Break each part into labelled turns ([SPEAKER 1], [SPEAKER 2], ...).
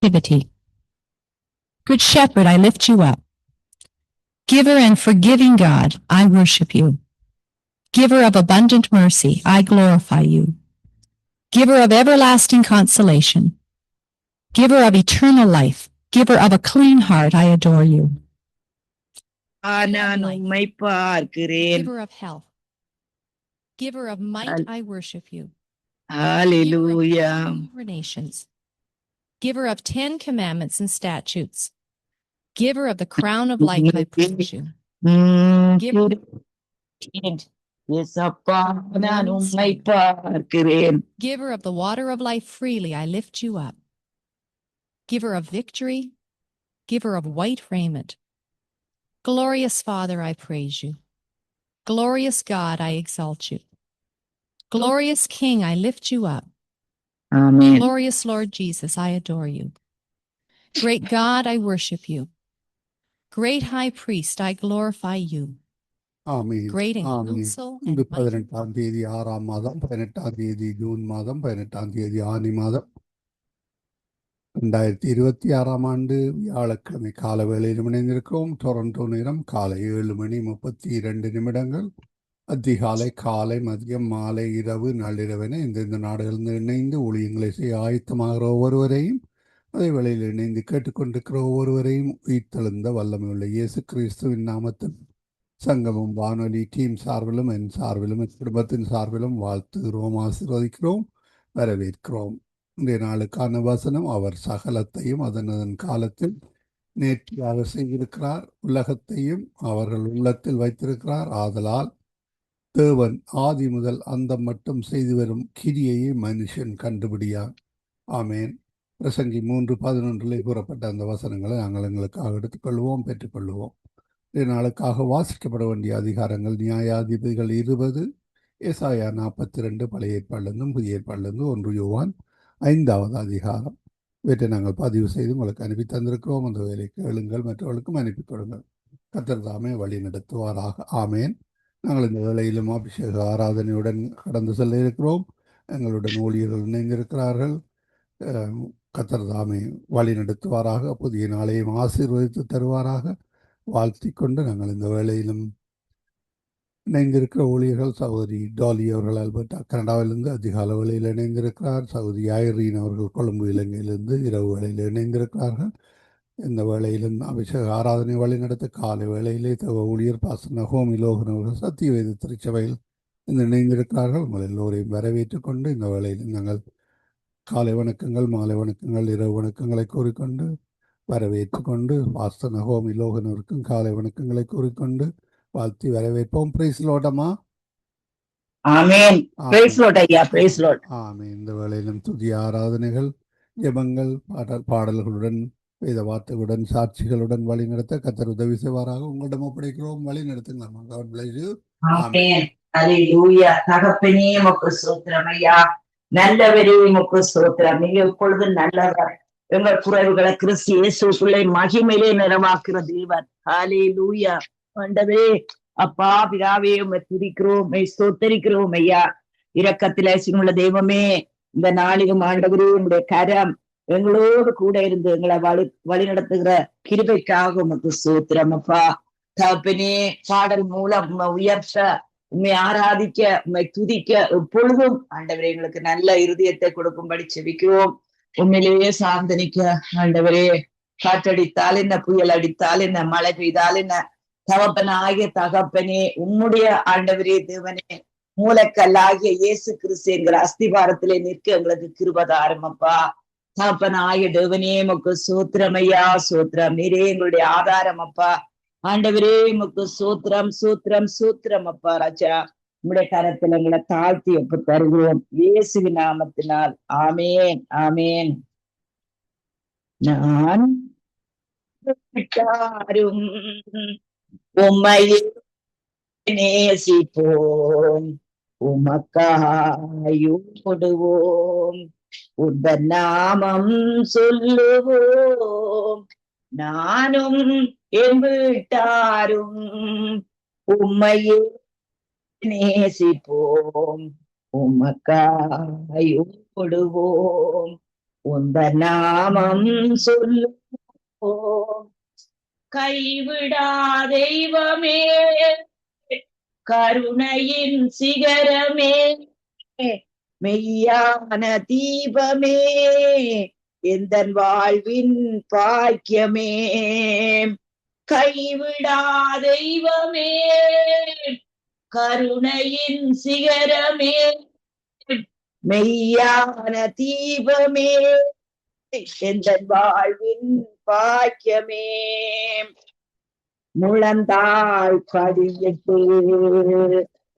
[SPEAKER 1] Activity. Good Shepherd, I lift you up. Giver and forgiving God, I worship you. Giver of abundant mercy, I glorify you. Giver of everlasting consolation. Giver of eternal life. Giver of a clean heart, I adore you.
[SPEAKER 2] நான் உம்மை பார்க்கிறேன்.
[SPEAKER 1] Giver of health. Giver of might, I worship you.
[SPEAKER 2] Hallelujah.
[SPEAKER 1] Giver of nations. Giver of 10 commandments and statutes. Giver of the crown of life, I praise you. Giver
[SPEAKER 2] இயேசப்பா, நான் உம்மை பார்க்கிறேன்.
[SPEAKER 1] Giver of the water of life freely, I lift you up. Giver of victory, giver of white raiment. Glorious Father, I praise you. Glorious God, I exalt you. Glorious King, I lift you up.
[SPEAKER 2] Amen.
[SPEAKER 1] Glorious Lord Jesus, I adore you. Great God, I worship you. Great High Priest, I glorify you.
[SPEAKER 3] ஆமீன்.
[SPEAKER 1] Great in
[SPEAKER 3] ஆமீன்.
[SPEAKER 1] counsel
[SPEAKER 3] இன்று
[SPEAKER 1] and mighty.
[SPEAKER 3] 18ஆம் தேதி 6ஆம் மாதம் 18ஆம் தேதி June மாதம் 18ஆம் தேதி ஆனி மாதம் 2026ஆம் ஆண்டு வியாழக்கிழமை கால வேளையில் இணைந்திருக்கிறோம். டொரண்டோ நேரம் காலை 7:32 அதிகாலை, காலை, மதியம், மாலை, இரவு, நள்ளிரவென இந்த நாடுகளிலிருந்து இணைந்து ஊழியங்களை செய்ய ஆயத்தமாகிற ஒவ்வொருவரையும், அதே வேளையில் இணைந்து கேட்டுக்கொண்டிருக்கிற ஒவ்வொருவரையும் உயிர்த்தெழுந்த வல்லமையுள்ள இயேசு கிறிஸ்துவின் நாமத்தில் சங்கமம் வானொலி டீம் சார்பிலும் என் சார்பிலும் என் குடும்பத்தின் சார்பிலும் வாழ்த்துகிறோம், ஆசீர்வதிக்கிறோம், வரவேற்கிறோம். இன்றைய நாளுக்கான வசனம், அவர் சகலத்தையும் அதன் காலத்தில் நேர்த்தியாக செய்திருக்கிறார், உலகத்தையும் அவர்கள் உள்ளத்தில் வைத்திருக்கிறார். ஆதலால் தேவன் ஆதி முதல் அந்தம் மட்டும் செய்து வரும் கிரியையை மனுஷன் கண்டுபிடியார். ஆமேன். பிரசங்கி 3:11 கூறப்பட்ட அந்த வசனங்களை நாங்கள் எங்களுக்காக எடுத்துக்கொள்வோம், பெற்றுக்கொள்வோம். நாளுக்காக வாசிக்கப்பட வேண்டிய அதிகாரங்கள் நியாயாதிபதிகள் 20, ஏசாயா 42, பழைய ஏற்பாடிலிருந்தும் புதிய ஏற்பாடிலிருந்து 1 யோவான் 5வது அதிகாரம். இவற்றை நாங்கள் பதிவு செய்து உங்களுக்கு அனுப்பி தந்திருக்கிறோம். அந்த வேலை கேளுங்கள், மற்றவர்களுக்கும் அனுப்பி கொடுங்கள். கர்த்தர் தாமே வழி நடத்துவாராக. ஆமேன். நாங்கள் இந்த வேளையிலும் அபிஷேக ஆராதனையுடன் கடந்து செல்ல இருக்கிறோம். எங்களுடன் ஊழியர்கள் இணைந்திருக்கிறார்கள். கர்த்தர் தாமே வழி நடத்துவாராக. புதிய நாளையும் ஆசீர்வதித்து தருவாராக. வாழ்த்தி கொண்டு நாங்கள் இந்த வேளையிலும் இணைந்திருக்கிற ஊழியர்கள், சகோதரி டாலி அவர்கள் அல்பர்டா கனடாவிலிருந்து அதிகால வேளையில் இணைந்திருக்கிறார். சகோதரி ஐரீன் அவர்கள் கொழும்பு இலங்கையிலிருந்து இரவு வேளையில் இணைந்திருக்கிறார்கள். இந்த வேளையிலும் அபிஷேக ஆராதனை வழி நடத்த காலை வேளையிலே ஊழியர் பாச நகோமி லோகன் அவர்கள் சத்தியவேத திருச்சபையில் இணைந்திருக்கிறார்கள். உங்கள் எல்லோரையும் வரவேற்று கொண்டு இந்த வேளையில் நாங்கள் காலை வணக்கங்கள், மாலை வணக்கங்கள், இரவு வணக்கங்களை கூறிக்கொண்டு வரவேற்று கொண்டு பாஸ்டர் நகோமி லோகனருக்கும் காலை வணக்கங்களை கூறிக்கொண்டு வாழ்த்தி வரவேற்போம். பிரைஸ் லோடமா.
[SPEAKER 2] ஆமென். பிரைஸ் லார்ட் ஐயா, பிரைஸ் லார்ட்.
[SPEAKER 3] ஆமென். இந்த வேளையிலும் துதி ஆராதனைகள், ஜெபங்கள், பாடல்களுடன், வேத வார்த்தைகளுடன், சாட்சிகளுடன் வழி நடத்த கர்த்தர் உதவி செய்வாராக. உங்களிடம் ஒப்படைக்கிறோம், வழி நடத்துங்க. God bless you.
[SPEAKER 2] ஆமென். அல்லேலூயா. தகப்பனே உமக்கு ஸ்தோத்திரம் ஐயா. நல்லவரே உமக்கு ஸ்தோத்திரம். நீங்க எப்பொழுது நல்லவர். எங்கள் குறைவுகளை கிறிஸ்து இயேசுக்குள்ளே மகிமையிலே நிறைவாக்குற தேவன். ஹல்லேலூயா. ஆண்டவரே, அப்பா பிதாவே உம்மை துதிக்கிறோம், உம்மை ஸ்தோத்தரிக்கிறோம் ஐயா. இரக்கத்திலே சின்னுள்ள தெய்வமே, இந்த நாளிலும் ஆண்டவரே உம்முடைய கரம் எங்களோடு கூட இருந்து எங்களை வழி நடத்துகிற கிருபைக்காக உமக்கு ஸ்தோத்திரம் அப்பா. தகப்பனே, பாடல் மூலம் உம்மை உயர்த்த, உம்மை ஆராதிக்க, உம்மை துதிக்க எப்பொழுதும் ஆண்டவரே எங்களுக்கு நல்ல இருதயத்தை கொடுக்கும்படி செபிக்கிறோம். உண்மையிலேயே சார்ந்தனிக்க ஆண்டவரே, காற்றடித்தால் என்ன, புயல் அடித்தால் என்ன, மழை பெய்தால் என்ன, தகப்பனாகிய தகப்பனே, உம்முடைய ஆண்டவரே தேவனே, மூலக்கல்லாகிய இயேசு கிறிஸ்து என்கிற அஸ்திபாரத்திலே நிற்க எங்களுக்கு கிருபதாரம் அப்பா. தகப்பனாகிய தேவனே உமக்கு சூத்திரமையா, சூத்திரம். நீரே எங்களுடைய ஆதாரம் அப்பா. ஆண்டவரே உமக்கு சூத்திரம், சூத்திரம், சூத்திரம் அப்பா. ராஜா, உம்முடைய கரத்தில் எங்களை தாழ்த்தி ஒப்பு தருகிறோம் இயேசுவின் நாமத்தினால். ஆமேன், ஆமேன். நான் உம்மையே நேசிப்போம், உமக்காயுடுவோம், உந்த நாமம் சொல்லுவோம், நானும் என் வீட்டாரும் உம்மையே நேசிப்போம், உமக்காயுடுவோம், உந்த நாமம் சொல்லுவோம் கைவிடா தெய்வமே கருணையின் சிகரமே மெய்யான தீபமே எந்தன் வாழ்வின் பாக்கியமே கைவிடா தெய்வமே கருணையின் சிகரமே மெய்யான தீபமே எந்தன் வாழ்வின் பாக்கியமே முழந்தாள் படியிட்டு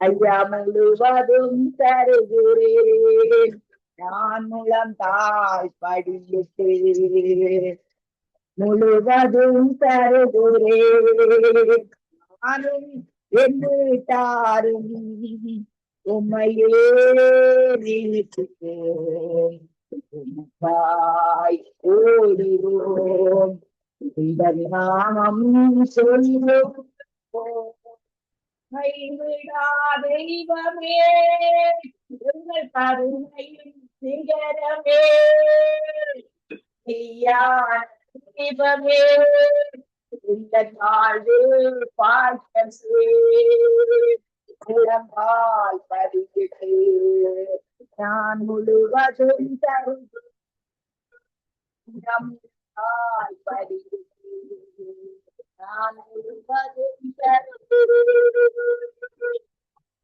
[SPEAKER 2] ஐயா முழுவதும் தருகிறேன் நான் முழந்தாள் படியிட்டு முழுவதும் தருகிறேன் நானும் என் வீட்டாரும் உம்மையே நினைக்கிறேன் ஓடுவோம் இந்த நாமம் சொல்லுவோம் கைவிடா தெய்வமே எங்கள் கருணையின் சிகரமே தெய்வமே இந்த வாழ்வில் பால் பதிவிட்டு நான் முழுவதும் தருகிறேன்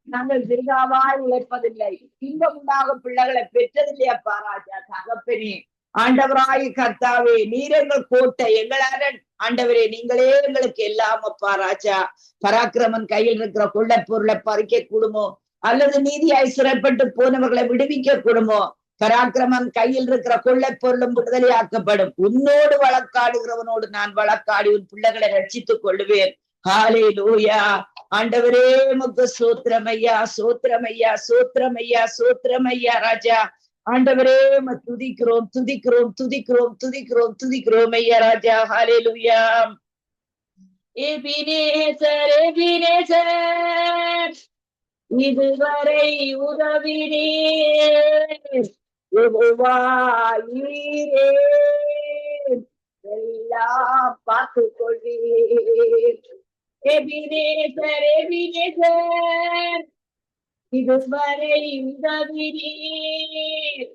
[SPEAKER 2] நாங்கள் திருகாவாய் உழைப்பதில்லை இன்பம் உண்டாகும் பிள்ளைகளை பெற்றதில்லை அப்பா ராஜா தகப்பனே ஆண்டவராய் கர்த்தாவே நீர் எங்கள் கோட்டை எங்கள் அரண் ஆண்டவரே நீங்களே எங்களுக்கு எல்லாம் அப்பா ராஜா பராக்கிரமன் கையில் இருக்கிற கொள்ளை பொருளை பறிக்க கூடுமோ அல்லது நீதியாய் சிறைப்பட்டு போனவர்களை விடுவிக்க கூடுமோ பராக்கிரமன் கையில் இருக்கிற கொள்ளை பொருளும் விடுதலையாக்கப்படும் உன்னோடு வழக்காடுகிறவனோடு நான் வழக்காடி உன் பிள்ளைகளை ரட்சித்துக் கொள்ளுவேன் ஹல்லேலூயா ஆண்டவரே உமக்கு சோத்திரமையா சோத்திரமையா சோத்திரமையா சோத்திரமையா ராஜா ஆண்டவரே துதிக்கிறோம் துதிக்கிறோம் துதிக்கிறோம் துதிக்கிறோம் துதிக்கிறோம் ஐயா ராஜா ஹல்லேலூயா எபினேசர் எபினேசர் இதுவரை உதவினீர் எல்லாம் பார்த்துக் கொள்வீர் எபினேசர் எபினேசர் இதுவரை உதவினீர்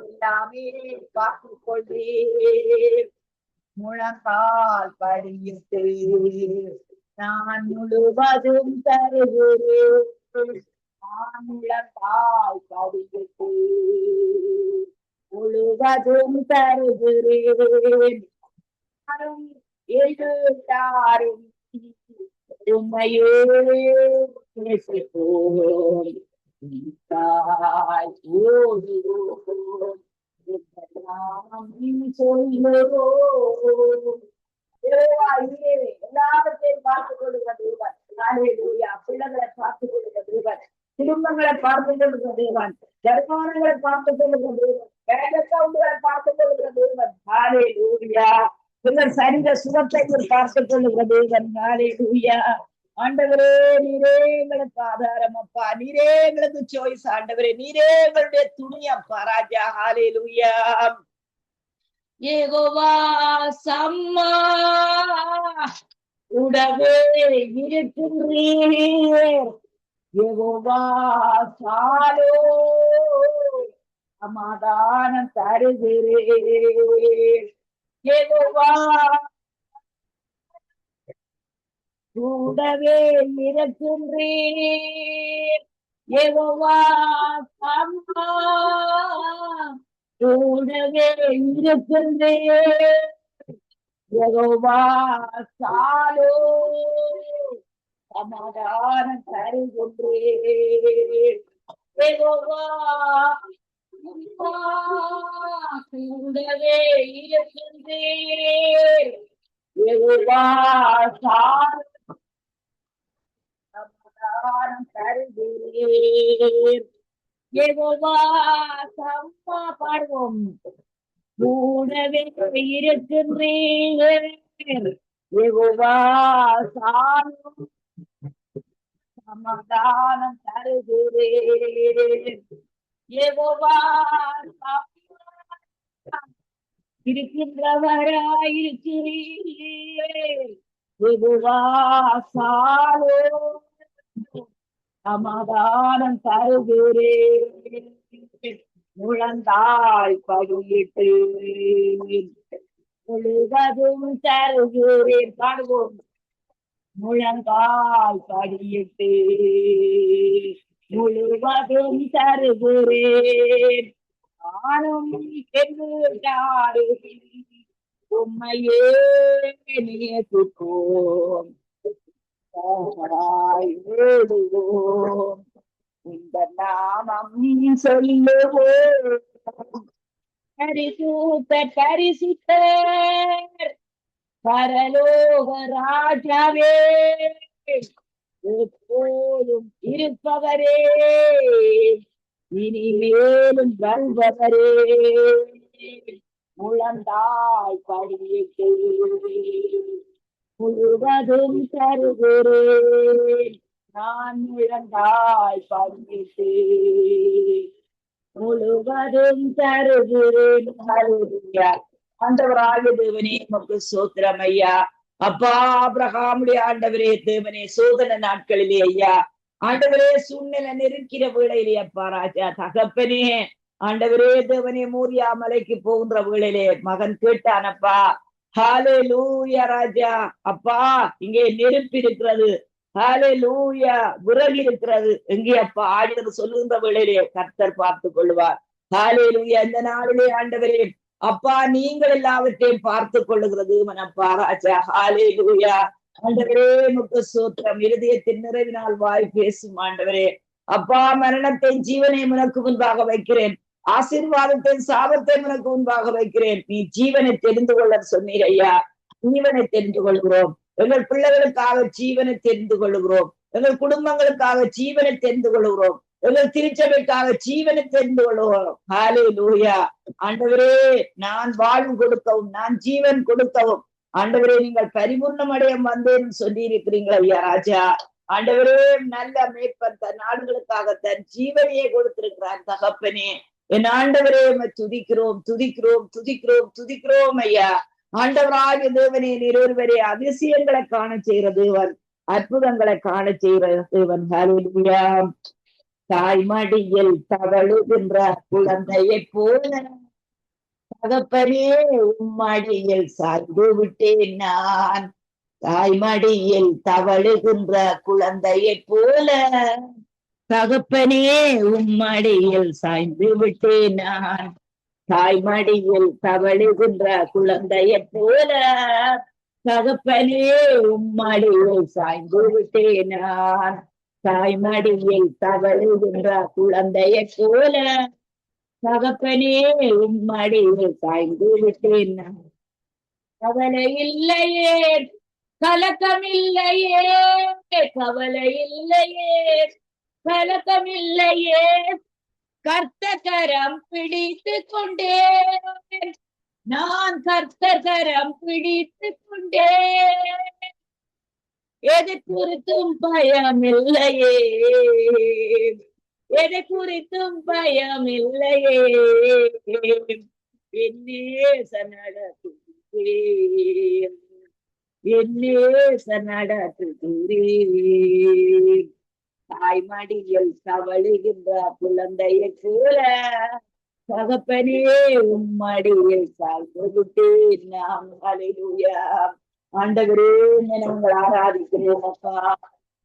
[SPEAKER 2] எல்லாமே பார்த்துக் கொள்வீர் முழங்கால் படியிட்டு நான் முழுவதும் தருகிறேன் நான் முழங்கால் படியிட்டு முழுவதும் தருகிறேன் எல்லாரும் உண்மையே பேசிப்போம் ஓடுவோம் எல்லாவற்றையும் பார்த்துக் கொள்ளுங்க தேவன் பிள்ளைகளை பார்த்துக் கொள்ளுங்க தேவன் குடும்பங்களை பார்த்துக் கொள்ளுங்க தேவன் வருமானங்களை பார்த்துக் கொள்ளுங்க தேவன் பேங்க் அக்கௌண்ட்களை பார்த்துக் கொள்ளுங்க தேவன் ஹல்லேலூயா பின்னர் சரீர சுகத்தை பார்த்துக் கொள்ளுங்க தேவன் ஹல்லேலூயா ஆண்டவரே நீரே எங்களுக்கு ஆதாரம் அப்பா நீரே எங்களுக்கு சாய்ஸ் ஆண்டவரே நீரே எங்களுடைய துணி அப்பா ராஜா ஹல்லேலூயா யெகோவா சம்மா உடவே இருக்கிறீர் யெகோவா சாலோ சமாதானம் தருகிறீர் யெகோவா கூடவே இருக்கின்றீர் யெகோவா சம்மா கூடவே இருக்கின்றீர் யெகோவா சாலோ சமாதானம் தருகின்றீர் யெகோவா கூடவே இருக்கின்றீர் யெகோவா சாலோ சமாதானம் தருகிறீர் யெகோவா சம்மா பாடுவோம் கூடவே இருக்கின்றீர் யெகோவா சாலோ சமாதானம் தருகிறேன். யெகோவா இருக்கின்றவராயிருக்கிறீரே. யெகோவா சாலோம் சமாதானம் தருகிறேன். முழந்தாய் படியிட்டு முழுவதும் தருகிறேன். பாடுவோம். முழங்கால் படியிட்டு முழுவதும் தருகிறேன். நானும் யாரு உம்மையே நேசிப்போம். வேடுவோம் இந்த நாமம் சொல்லுவோம். பரிசுத்தர் பரிசுத்தர் பரலோக ராஜாவே, எப்போதும் இருப்பவரே, இனிமேலும் வருபவரே. முழந்தாய் படியிட்டு முழுவதும் தருகிறேன். நான் முழந்தாய் படியிட்டு முழுவதும் தருகிறேன். ஹல்லேலூயா. ஆண்டவராகிய தேவனே உமக்கு ஸ்தோத்திரம் ஐயா. அப்பா ஆபிரகாமுடைய ஆண்டவரே தேவனே, சோதனை நாட்களிலே ஐயா ஆண்டவரே, சூழ்நிலை நெருக்கிற வேளையிலே அப்பா ராஜா தகப்பனே ஆண்டவரே தேவனே, மோரியா மலைக்கு போகின்ற வேளையிலே மகன் கேட்டானப்பா. ஹல்லேலூயா ராஜா. அப்பா இங்கே நெருப்பு இருக்கிறது, ஹல்லேலூயா விறகு இருக்கிறது, எங்கே அப்பா ஆண்டவர் சொல்லுகின்ற வேளையிலே கர்த்தர் பார்த்து கொள்வார். ஹல்லேலூயா. இந்த நாளிலே ஆண்டவரே அப்பா நீங்கள் எல்லாவற்றையும் பார்த்து கொள்ளுகிறது மனப்பா ராஜா. ஹல்லேலூயா. ஆண்டவரே உமக்கு ஸ்தோத்திரம். இருதயத்தின் நிறைவினால் வாய் பேசும் ஆண்டவரே. அப்பா மரணத்தை ஜீவனை உனக்கு முன்பாக வைக்கிறேன், ஆசீர்வாதத்தை சாபத்தை உனக்கு முன்பாக வைக்கிறேன். நீ ஜீவனை தெரிந்து கொள்ள சொன்னீர் ஐயா. ஜீவனை தெரிந்து கொள்கிறோம். எங்கள் பிள்ளைகளுக்காக ஜீவனை தெரிந்து கொள்கிறோம். எங்கள் குடும்பங்களுக்காக ஜீவனை தெரிந்து கொள்கிறோம். எங்கள் திருச்சபைக்காக ஜீவனை தெரிந்து கொள்கிறோம். ஹல்லேலூயா. ஆண்டவரே நான் வாழ்வு கொடுக்கவும் நான் ஜீவன் கொடுக்கவும் ஆண்டவரே நீங்கள் பரிபூர்ணம் அடைய வந்தேன் சொல்லி இருக்கிறீங்களா ஐயா ராஜா. ஆண்டவரே நல்ல மேய்ப்பன் தன் நாடுகளுக்காக தன் ஜீவனையே கொடுத்திருக்கிறார் தகப்பனே. என் ஆண்டவரே துதிக்கிறோம் துதிக்கிறோம் துதிக்கிறோம் துதிக்கிறோம் ஐயா. ஆண்டவராகிய தேவனே நீர் ஒருவரே அதிசயங்களை காண செய்கிற தேவன், அற்புதங்களை காண செய்கிற தேவன். ஹல்லேலூயா. தாய்மடியில் தவழுகின்ற குழந்தையை போல தகப்பனே உம்மடியில் சாய்ந்து விட்டேன் நான். தாய்மடியில் தவழுகின்ற குழந்தையை போல தகப்பனே உம்மடியில் சாய்ந்து விட்டேன் நான். தாய்மடியில் தவழுகின்ற குழந்தையை போல தகப்பனே உம்மடியில் சாய்ந்து விட்டேன் நான். தாய்மடியில் தவழுகின்ற குழந்தையை போல தகப்பனே உம்மடியில் சாய்ந்து விட்டேன் நான். கவலை இல்லையே கலக்கம் இல்லையே, கவலை இல்லையே கலக்கம் இல்லையே, கர்த்தகரம் பிடித்து கொண்டேன் நான், கர்த்தகரம் பிடித்து கொண்டேன். எதை குறித்தும் பயம் இல்லையே, எதை குறித்தும் பயம் இல்லையே, என்னேச நடத்துகிறேன் என்னேச நடத்துகிறேன். தாய்மடியில் தவழுகின்ற குழந்தையை போல தகப்பனே உம்மடியில் சாய்ந்து விட்டேன் நான். ஹல்லேலூயா. ஆண்டவரே நாங்கள் ஆராதிக்கிறோம் அப்பா.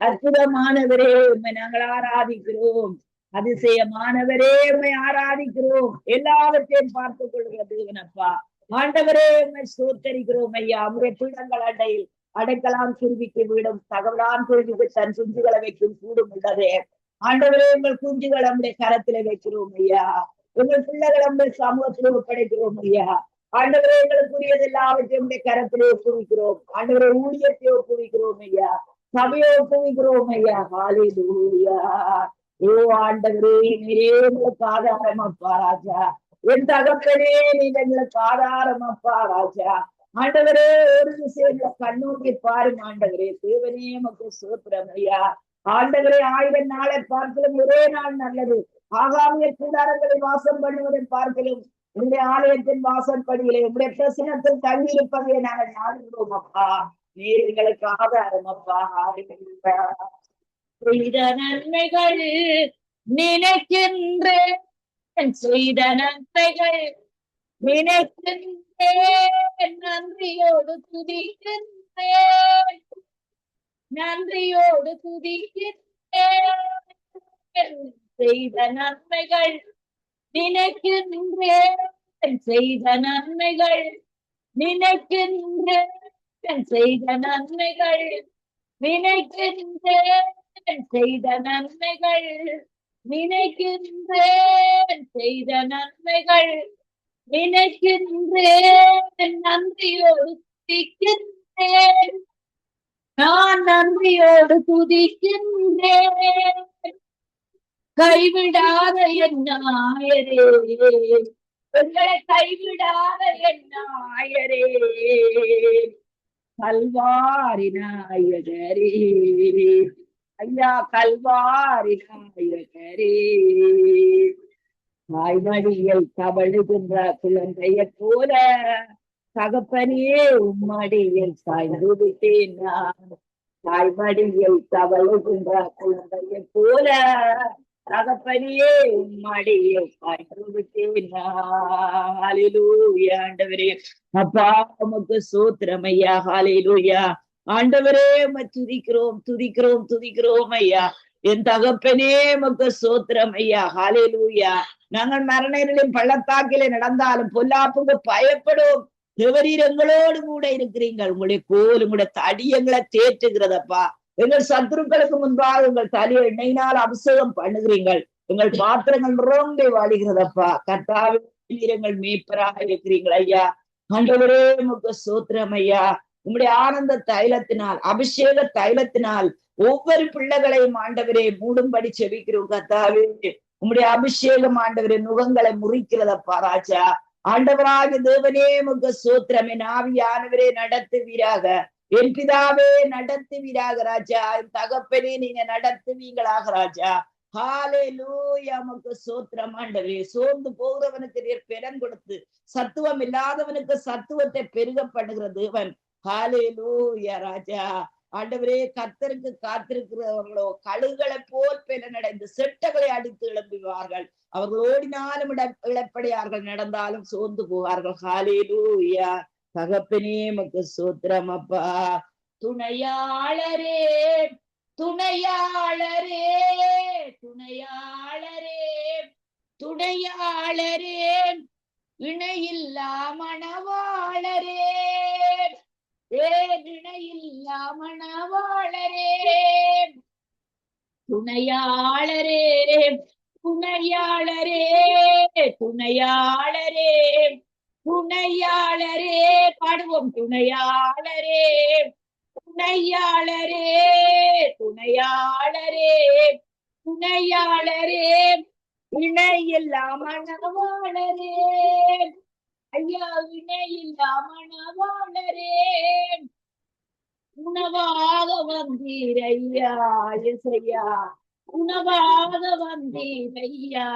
[SPEAKER 2] அற்புதமானவரே உண்மை நாங்கள் ஆராதிக்கிறோம். அதிசயமானவரே உண்மை ஆராதிக்கிறோம். எல்லாவற்றையும் பார்த்துக் கொள்கிற தேவனப்பா. ஆண்டவரே உண்மை ஸ்தோத்தரிக்கிறோம் ஐயா. உங்களுடைய பீடங்கள் அண்டையில் அடைக்கலாம் குருவிக்கு வீடும், தகவலான் குருவிக்கு தன் குஞ்சுகளை வைக்கும் கூடும் உள்ளதே. ஆண்டவரே உங்கள் குஞ்சுகளை நம்முடைய கரத்தில வைக்கிறோம் ஐயா. உங்கள் பிள்ளைகளை நம்முடைய சமூகத்திலே ஒப்படைக்கிறோம் ஐயா. ஆண்டவரே எங்களுக்குரியது எல்லாவற்றையும் கரத்திலே ஒப்புவிக்கிறோம். ஆண்டவரே ஊழியத்தை ஒப்புவிக்கிறோம் ஐயா. சபையை ஒப்புவிக்கிறோம் ஐயா. ஹல்லேலூயா. ஓ ஆண்டவரே நீரே எங்களுக்கு ஆதாரம் அப்பா ராஜா. என் தகப்பனே நீங்க எங்களுக்கு ஆதாரம் அப்பா ராஜா. ஆண்டவரே ஒரு விஷயங்களை கண்ணோக்கி பாருங்க ஆண்டவரே. தேவனே நமக்கு ஸ்தோத்திரம் ஐயா. ஆண்டவரே 1000 நாளை பார்க்கலும் ஒரே நாள் நல்லது. ஆகாமிய கூடாரங்களை வாசம் பண்ணுவதை பார்க்கலும் உங்களுடைய ஆலயத்தின் வாசல் படியிலே உங்களுடைய பிரசனத்தில் தங்கி இருப்பதை நாங்கள் நாடுகிறோம் அப்பா. நீர் எங்களுக்கு ஆதாரம் அப்பா. செய்த நன்மைகள் நினைக்கின்றேன், செய்த நன்மைகள் நினைக்கின்றேன், நன்றியோடு துதிக்கின்றேன், நன்றியோடு துதிக்கின்றேன். செய்த நன்மைகள் நினைக்கின்றேன், செய்த நன்மைகள் நினைக்கின்றேன், செய்த நன்மைகள் நினைக்கின்றேன், செய்த நன்மைகள் நினைக்கின்றேன், செய்த நன்மைகள் நினைக்கின்றேன், நன்றியோடு துதிக்கின்றேன், நான் நன்றியோடு துதிக்கின்றேன். கைவிடாத என் நாயரே, எங்களை கைவிடாத என் நாயரே, கல்வாரி நாயகரே, ஐயா கல்வாரி நாயகரே. தாய்மடியை தவழுகின்ற குழந்தையை போல தகப்பனே உம்மடியில் சாய்ந்து விட்டேன் நான். தாய்மடியை தவழுகின்ற குழந்தையை போல தகப்பனே உம்மடியை சாய்ந்து விட்டேன் நான். ஹல்லேலூயா ஆண்டவரே. அப்பா உமக்கு ஸ்தோத்திரம் ஐயா. ஹல்லேலூயா ஆண்டவரே. துதிக்கிறோம் துதிக்கிறோம் துதிக்கிறோம் ஐயா. என் தகப்பனே உமக்கு ஸ்தோத்திரம் ஐயா. ஹல்லேலூயா. நாங்கள் மரணங்களின் பள்ளத்தாக்கிலே நடந்தாலும் பொல்லாப்புக்கு பயப்படும். தேவரீர் எங்களோடு கூட இருக்கிறீங்கள். உங்களுடைய கோல் உங்களுடைய தடி எங்களை தேற்றுகிறதப்பா. எங்கள் சத்துருக்களுக்கு முன்பாக உங்கள் தலையை எண்ணெயினால் அபிஷேகம் பண்ணுகிறீங்கள். எங்கள் பாத்திரங்கள் நிரம்பி வாழுகிறதப்பா. கர்த்தாவே எங்கள் மேய்ப்பராக இருக்கிறீங்கள் ஐயா. ஆண்டவரே உமக்கு ஸ்தோத்திரம் ஐயா. உங்களுடைய ஆனந்த தைலத்தினால் அபிஷேக தைலத்தினால் ஒவ்வொரு பிள்ளைகளையும் ஆண்டவரே மூடும்படி செபிக்கிறோம் கர்த்தாவே. உம்முடைய அபிஷேகம் ஆண்டவரே நுகங்களை முறிக்கிறதப்பா ராஜா. ஆண்டவராக தேவனே உமக்கு ஸ்தோத்திரம். என் ஆவியானவரே நடத்துவீராக, என் பிதாவே நடத்துவீராக ராஜா. என் தகப்பனே நீங்க நடத்துவீங்களாக ராஜா. ஹல்லேலூயா உமக்கு ஸ்தோத்திரம் ஆண்டவரே. சோர்ந்து போகிறவனுக்கு நீர் பெலன் கொடுத்து சத்துவம் இல்லாதவனுக்கு சத்துவத்தை பெருக பண்ணுகிற தேவன். ஹல்லேலூயா ராஜா. ஆண்டவரே கர்த்தருக்கு காத்திருக்கிறவர்களோ கழுகளை போல் பெலனடைந்து செட்டைகளை அடித்து எழும்புவார்கள். அவர்கள் ஓடினாலும் இழப்படையார்கள், நடந்தாலும் சோர்ந்து போவார்கள். ஹல்லேலூயா. தகப்பனே உமக்கு ஸ்தோத்திரம் அப்பா. துணையாளரே துணையாளரே துணையாளரே துணையாளரே இணையில்லா மணவாளரே, இணையில்லா மணவாளரே, துணையாளரே துணையாளரே துணையாளரே துணையாளரே. பாடுவோம். துணையாளரே துணையாளரே துணையாளரே துணையாளரே இணையில்லா மணவாளரே, ஐயா இணையில்லா மணவாளரே. உணவாக வந்தீர் ஐயா இசையா, உணவாக வந்தீர் ஐயா.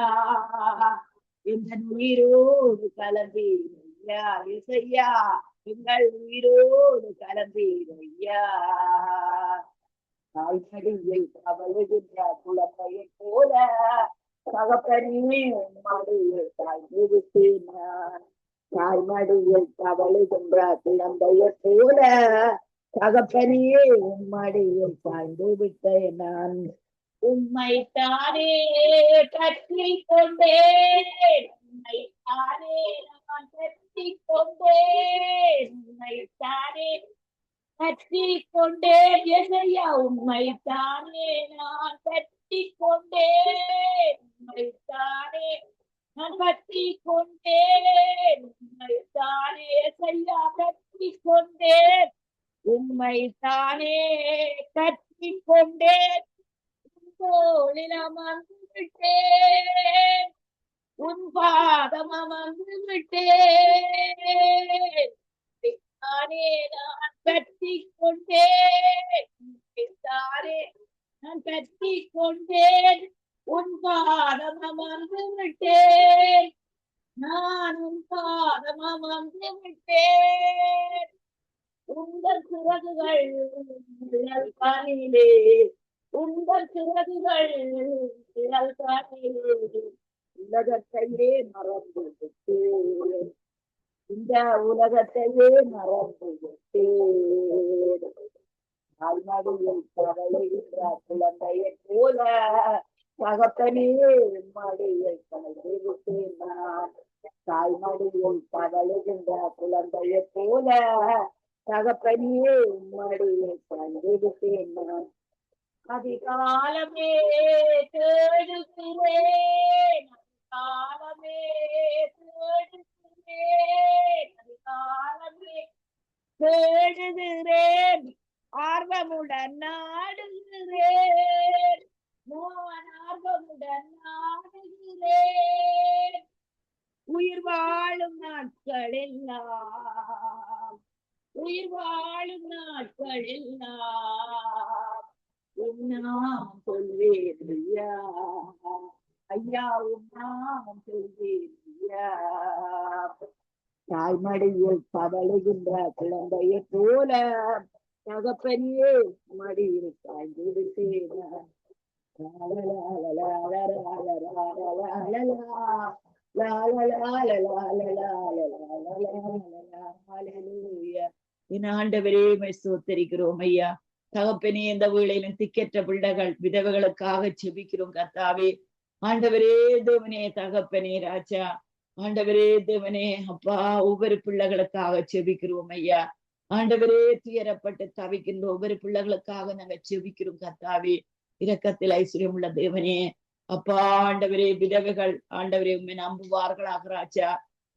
[SPEAKER 2] எங்கள் உயிரோடு கலந்தீர் ஐயா இசையா, எங்கள் உயிரோடு கலந்தீர் ஐயா. தாய்மடியில் தவழுகின்ற குழந்தையை போல தகப்பனே மடியில் தாய்ந்து விட்டேன் நான். தாய்மடியில் தவழுகின்ற குழந்தையை போல தகப்பனே உம்மடியில் சாய்ந்து விட்டேன் நான். உம்மைத்தானே கட்டி கொண்டேன், உம்மைத்தானே நான் கட்டி கொண்டேன், உம்மைத்தானே கட்டி கொண்டேன் எசையா, உம்மைத்தானே நான் கட்டி கொண்டேன், உம்மைத்தானே நான் கட்டி கொண்டேன், உம்மைத்தானே எசையா கட்டி கொண்டேன், உம்மைத்தானே கட்டி கொண்டேன். தோளில் அமர்ந்து விட்டேன், உன் பாதம் அமர்ந்து விட்டேன். தானே நான் கட்டி கொண்டேன், தானே நான் கட்டி பாதமம் வந்து விட்டேன். உங்கள் சிறகுகள் நிழல் காணிலே, உங்கள் சிறகுகள் நிழல் காணிலே, உலகத்தையே மறந்து விட்டேன். இந்த உலகத்தையே மறந்து விட்டேன். தாய்மடியில் தவழுகின்ற குழந்தையை போல தகப்பனே மடியை கலந்து விட்டேன் நான். தாய்மடியில் தவழுகின்ற குழந்தையை போல தகப்பனே மடியை கலந்து விட்டேன் நான். அதிகாலமே தேடுகிறேன், அதிகாலமே தேடுகிறேன், அதிகாலமே தேடுகிறேன், ஆர்வமுடன் நாடுகிறேன், ஆர்வமுடன் நாடுகிறேன். உயிர் வாழும் நாட்களெல்லாம், உயிர் வாழும் நாட்களெல்லாம் உன்னாம் சொல்வேன் ஐயா, ஐயா உன்னாம் சொல்வேன் ஐயா. தாய்மடியில் தவழுகின்ற குழந்தையை போல தகப்பனியே மடியில் சாய்ந்து விட்டேன். ஆண்டவரே ஸ்தோத்திரிக்கிறோம் ஐயா. தகப்பனே இந்த வேளையிலும் திக்கற்ற பிள்ளைகள் விதவைகளுக்காக செபிக்கிறோம் கர்த்தாவே. ஆண்டவரே தேவனே தகப்பனே ராஜா, ஆண்டவரே தேவனே அப்பா, ஒவ்வொரு பிள்ளைகளுக்காக செபிக்கிறோம் ஐயா. ஆண்டவரே துயரப்பட்டு தவிக்கின்ற ஒவ்வொரு பிள்ளைகளுக்காக நாங்க செபிக்கிறோம் கர்த்தாவே. இரக்கத்தில் ஐஸ்வர்யம் உள்ள தேவனே அப்பா, ஆண்டவரே விதவைகள் ஆண்டவரே உண்மை நம்புவார்களாக ராஜா.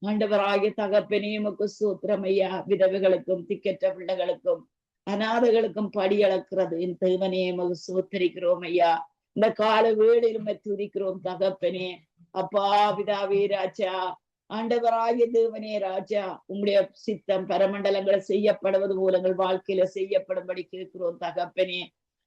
[SPEAKER 2] ஆண்டவராகிய தகப்பனே உமக்கு ஸ்தோத்திரம் ஐயா. விதவைகளுக்கும் திக்கற்ற பிள்ளைகளுக்கும் அநாதைகளுக்கும் படி அளக்கிறது என் தேவனே உமக்கு ஸ்தோத்திரிக்கிறோம் ஐயா. இந்த கால வேளையிலும் துதிக்கிறோம் தகப்பனே அப்பா பிதாவே ராஜா. ஆண்டவராகிய தேவனே ராஜா, உங்களுடைய சித்தம் பரமண்டலங்களை செய்யப்படுவது போல எங்கள் வாழ்க்கையில செய்யப்படும்படி கேட்கிறோம் தகப்பனே.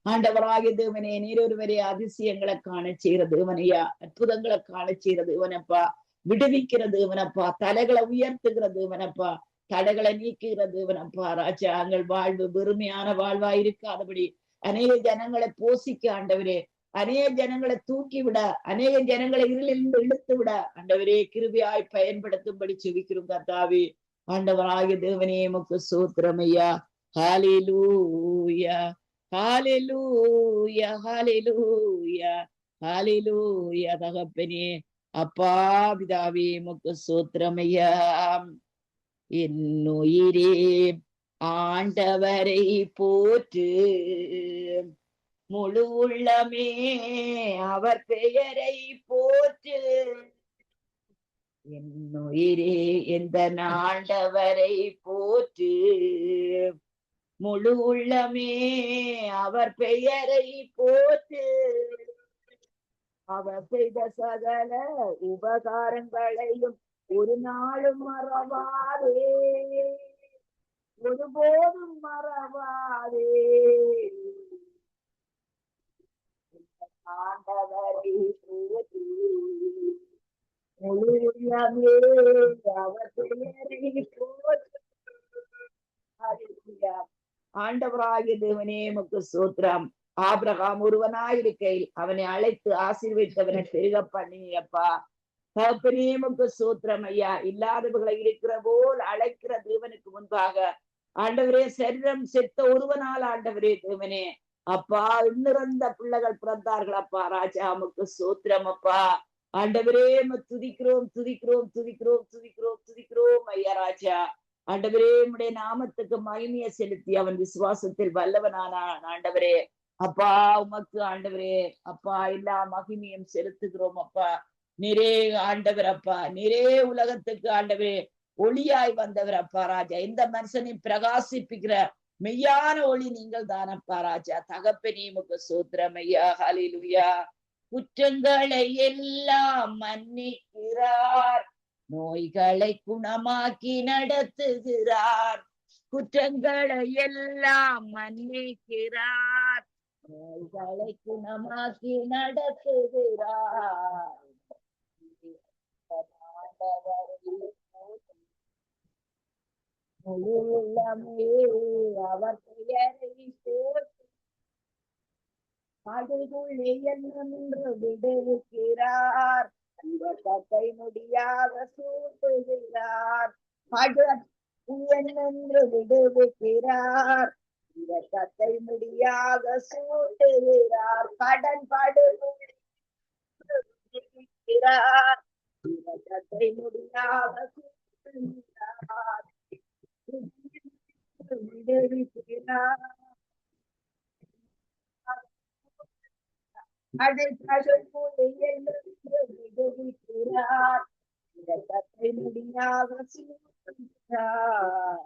[SPEAKER 2] ஆண்டவராகிய தேவனே, நீரொருவரே அதிசயங்களை காண செய்கிற தேவனையா, அற்புதங்களை காண செய்கிற தேவனப்பா, விடுவிக்கிற தேவனப்பா, தலைகளை உயர்த்துகிற தேவனப்பா, தடைகளை நீக்குகிற தேவனப்பா ராஜா. எங்கள் வாழ்வு வெறுமையான வாழ்வா இருக்காதபடி அநேக ஜனங்களை போஷிக்க ஆண்டவரே, அநேக ஜனங்களை தூக்கி விட, அநேக ஜனங்களை இருளிலிருந்து இழுத்து விட ஆண்டவரே கிருபையாய் பயன்படுத்தும்படி செபிக்கிறோம் கர்த்தாவே. ஆண்டவராகிய தேவனே உமக்கு ஸ்தோத்திரம் ஐயா. ஹல்லேலூயா, ஹல்லேலூயா, ஹல்லேலூயா, ஹல்லேலூயா தகப்பனே அப்பா பிதாவே உமக்கு ஸ்தோத்திரம் ஐயா. என்னுயிரே ஆண்டவரை போற்று, முழு உள்ளமே அவர் பெயரை போற்று. என்னுயிரே எந்த ஆண்டவரை போற்று, முழு உள்ளமே அவர் பெயரை போற்று. அவர் செய்த சகல உபகாரங்களையும் ஒரு நாளும் மறவாதே, ஒருபோதும் மறவாதே. ஆண்டவரை போற்றி, முழு உள்ளமே அவர் பெயரை போற்று. ஆண்டவராகிய தேவனே உமக்கு ஸ்தோத்திரம். ஆபிரகாம் ஒருவனாயிருக்கையில் அவனை அழைத்து ஆசீர்வதித்தவனை பெருக பண்ணியப்பா. தகப்பனே உமக்கு ஸ்தோத்திரம் ஐயா. இல்லாதவர்களை இருக்கிற போல் அழைக்கிற தேவனுக்கு முன்பாக ஆண்டவரே சரீரம் செத்த ஒருவனால் ஆண்டவரே தேவனே அப்பா இன்னிறந்த பிள்ளைகள் பிறந்தார்கள் அப்பா ராஜா. உமக்கு ஸ்தோத்திரம் அப்பா. ஆண்டவரே துதிக்கிறோம் துதிக்கிறோம் துதிக்கிறோம் துதிக்கிறோம் துதிக்கிறோம் ஐயா ராஜா. ஆண்டவரே உம்முடைய நாமத்துக்கு மகிமையை செலுத்தி அவன் விசுவாசத்தில் வல்லவனானான் ஆண்டவரே அப்பா. உமக்கு ஆண்டவரே அப்பா எல்லா மகிமையும் செலுத்துகிறோம் அப்பா. நீரே ஆண்டவர் அப்பா, நீரே உலகத்துக்கு ஆண்டவரே ஒளியாய் வந்தவர் அப்பா ராஜா. எந்த மனுஷனையும் பிரகாசிப்பிக்கிற மெய்யான ஒளி நீங்கள் தானப்பா ராஜா. தகப்பனே உமக்கு ஸ்தோத்திரம் ஐயா. ஹல்லேலூயா. குற்றங்களை எல்லாம் மன்னிக்கிறார், நோய்களை குணமாக்கி நடத்துகிறார். குற்றங்களை எல்லாம் மன்னிக்கிறார், நோய்களை குணமாக்கி நடத்துகிறார். முழு உள்ளமே அவர் பெயரை போற்றி பாடுகுள்ளே என்று விடுவிக்கிறார். இவர்களை முடியாக சூட்டுகிறார். பாடு என்று விடுவிக்கிறார். இவர்களை முடியாக சூட்டுகிறார். கடன் பாடுகுள்ளே விடுவிக்கிறார். இவர்களை முடியாக சூட்டுகிறார். விடுவிக்கிறார். விடுவிக்கிறார். இரத்தத்தை முடியாக சூட்டுகிறார்.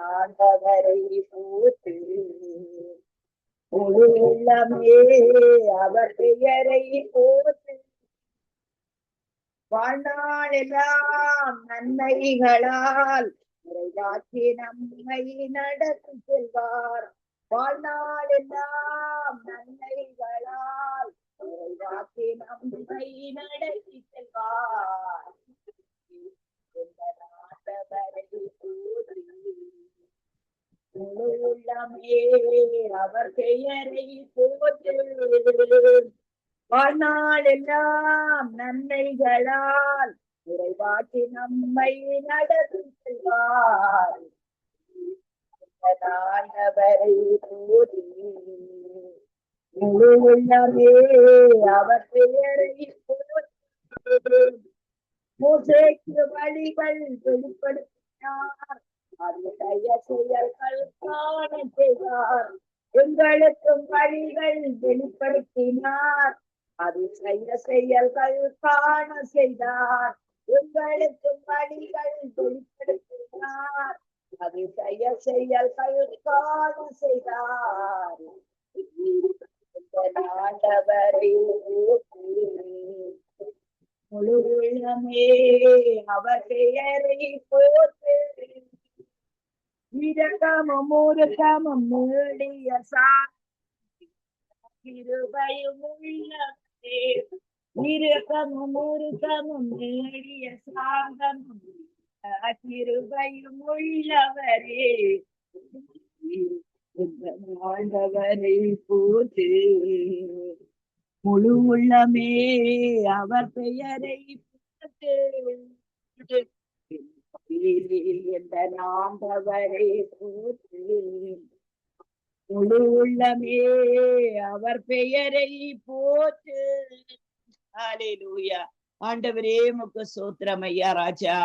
[SPEAKER 2] ஆண்டவரை போற்றி முழு உள்ளமே அவர் பெயரை போற்றி வாழ்நாளெல்லாம் நன்மைகளால் நிறைவாக்கி நம்மை நடத்தி செல்வார். வாழ்நாளெல்லாம் நன்மைகளால் நிறைவாக்கி நம்மை நடத்தி செல்வார். ஆண்டவரை போற்றி முழு உள்ளமே அவர் பெயரை போற்றி வாழ்நாளெல்லாம் நன்மைகளால் நிறைவாக்கி நம்மை நடத்தி செல்வார். ஆண்டவரை போற்றி முழு உள்ளமே அவர் பெயரை போற்றி மோசேக்கு வழிகள் வெளிப்படுத்தினார். அது செயல்கள் காண செய்தார். எங்களுக்கும் வழிகள் வெளிப்படுத்தினார். அது செயல்கள் காண செய்தார். எங்களுக்கும் வழிகள் வெளிப்படுத்தினார். அது செயல்கள் காண செய்தார். ஆண்டவரை முழு உள்ளமே அவர் பெயரை போற்றி இரக்கமும் ஊருக்கமும் மூடிய கிருபையும் உள்ளமே இரக்கமும் ஊருக்கமும் மூடிய சாந்தமும் கிருபையும் உள்ளவரே ஆண்டவரை போற்றி முழு உள்ளமே அவர் பெயரை போற்றி ஆண்டவரை போற்றி முழு உள்ளமே அவர் பெயரை போற்று. ஹல்லேலூயா. ஆண்டவரே உமக்கு ஸ்தோத்திரம் ஐயா ராஜா.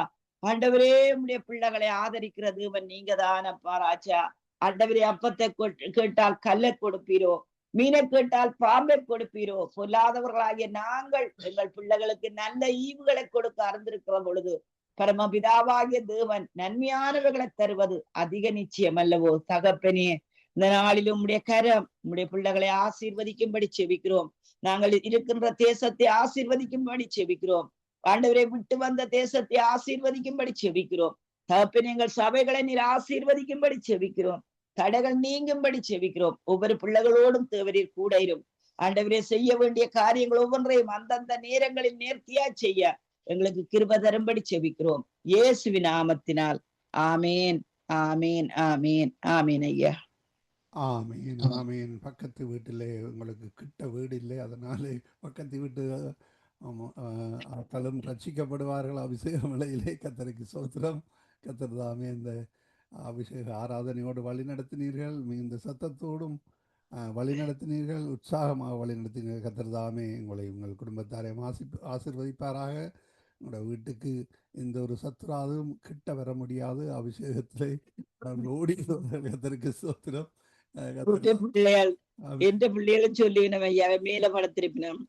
[SPEAKER 2] ஆண்டவரே உம்முடைய பிள்ளைகளை ஆதரிக்கிற தேவன் நீங்க தானப்பா ராஜா. ஆண்டவரே அப்பத்தை கேட்டால் கல்லை கொடுப்பீரோ, மீனை கேட்டால் பாம்பை கொடுப்பீரோ. பொல்லாதவர்களாகிய நாங்கள் எங்கள் பிள்ளைகளுக்கு நல்ல ஈவுகளை கொடுக்க அறிந்திருக்கிற பொழுது பரமபிதாவாகிய தேவன் நன்மையானவர்களை தருவது அதிக நிச்சயம் அல்லவோ தகப்பனே. இந்த நாளிலும் உம்முடைய கரம் உம்முடைய பிள்ளைகளை ஆசீர்வதிக்கும்படி செபிக்கிறோம். நாங்கள் இருக்கின்ற தேசத்தை ஆசீர்வதிக்கும்படி செபிக்கிறோம். ஆண்டவரை விட்டு வந்த தேசத்தை ஆசீர்வதிக்கும்படி செபிக்கிறோம். தகப்பனே எங்கள் சபைகளை நீர் ஆசீர்வதிக்கும்படி செபிக்கிறோம். தடைகள் நீங்கும்படி செபிக்கிறோம். ஒவ்வொரு பிள்ளைகளோடும் தேவரீர் கூட இரும். ஆண்டவரே செய்ய வேண்டிய காரியங்கள் ஒவ்வொன்றையும் அந்தந்த நேரங்களில் நேர்த்தியா செய்ய எங்களுக்கு கிருபை தரும்படி செபிக்கிறோம். இயேசுவின் நாமத்தினால் ஆமேன் ஆமேன் ஆமேன் ஆமேன் ஐயா.
[SPEAKER 3] ஆமீன் ஆமீன். பக்கத்து வீட்டிலே உங்களுக்கு கிட்ட வீடு இல்லை, அதனாலே பக்கத்து வீட்டு தலும் ரட்சிக்கப்படுவார்கள். அபிஷேக விலையிலே கத்தருக்கு சோத்திரம். கத்தர் தாமே இந்த அபிஷேக ஆராதனையோடு வழி நடத்தினீர்கள். மிகுந்த சத்தத்தோடும் வழி நடத்தினீர்கள். உற்சாகமாக வழி நடத்தினீர்கள். கத்தர் தாமே உங்களை உங்கள் குடும்பத்தாரை ஆசீர்வதிப்பாராக. உங்களோட வீட்டுக்கு எந்த ஒரு சத்துராதும் கிட்ட வர முடியாது. அபிஷேகத்திலே ஓடி கத்தருக்கு சோத்திரம்.
[SPEAKER 2] எந்த பிள்ளைகளும் சொல்லி மேல படத்திருப்பினோம்.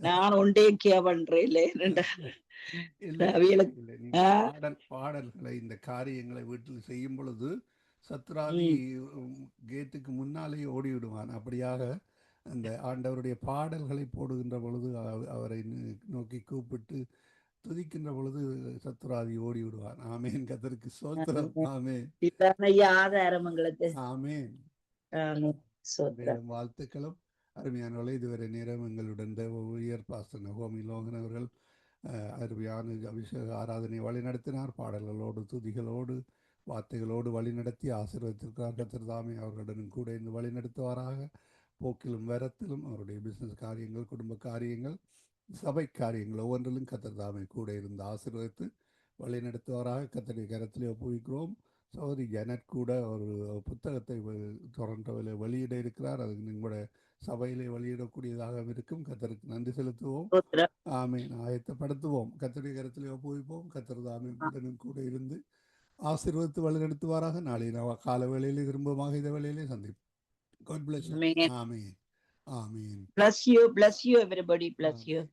[SPEAKER 2] நான் ஒன்றே பண்றேன்.
[SPEAKER 3] பாடல்களை இந்த காரியங்களை வீட்டில் செய்யும் பொழுது சத்ராதி கேட்டுக்கு முன்னாலே ஓடி விடுவான். அப்படியாக அந்த ஆண்டவருடைய பாடல்களை போடுகின்ற பொழுது அவரை நோக்கி கூப்பிட்டு துதிக்கின்ற பொழுது சத்துராதி ஓடி விடுவான். ஆமேன். கர்த்தருக்கு ஸ்தோத்திரம். ஆமேன். ஆமேன். வாழ்த்துக்களும் அருமையானவர்களே. இதுவரை நேரம் எங்களுடன் தேவ ஊழியர் பாஸ்டர் நகோமி லோகன் அவர்கள் அருமையான அபிஷேக ஆராதனை வழிநடத்தினார். பாடல்களோடு துதிகளோடு வார்த்தைகளோடு வழிநடத்தி ஆசீர்வதித்திருக்கிறார். கர்த்தர் தாமே அவர்களுடன் கூட இருந்து வழிநடத்துவாராக. போக்கிலும் வரத்திலும் அவருடைய பிசினஸ் காரியங்கள், குடும்ப காரியங்கள், சபை காரியங்கள் ஒவ்வொன்றிலும் கர்த்தர் தாமே கூட இருந்து ஆசீர்வதித்து வழிநடத்துவாராக. கர்த்தருடைய கரத்திலே ஒப்புவிக்கிறோம். சகோதரி ஜனட் கூட ஒரு புத்தகத்தை டொரண்டோவில் வெளியிட இருக்கிறார். அது நம்முடைய சபையிலே வெளியிடக்கூடியதாக இருக்கும். கர்த்தருக்கு நன்றி செலுத்துவோம்.
[SPEAKER 2] ஸ்தோத்திரம்.
[SPEAKER 3] ஆமென். ஆயத்தப்படுத்துவோம். கர்த்தருடைய கரத்திலே ஒப்புவிப்போம். கர்த்தர் தாமே உடனும் கூட இருந்து ஆசீர்வதித்து வழிநடத்துவாராக. நாளை கால வேளையிலே திரும்பமாக இந்த வேளையிலே சந்திப்போம். God bless you.
[SPEAKER 2] Amen.
[SPEAKER 3] Amen. Amen.
[SPEAKER 2] Bless you, everybody. Bless you.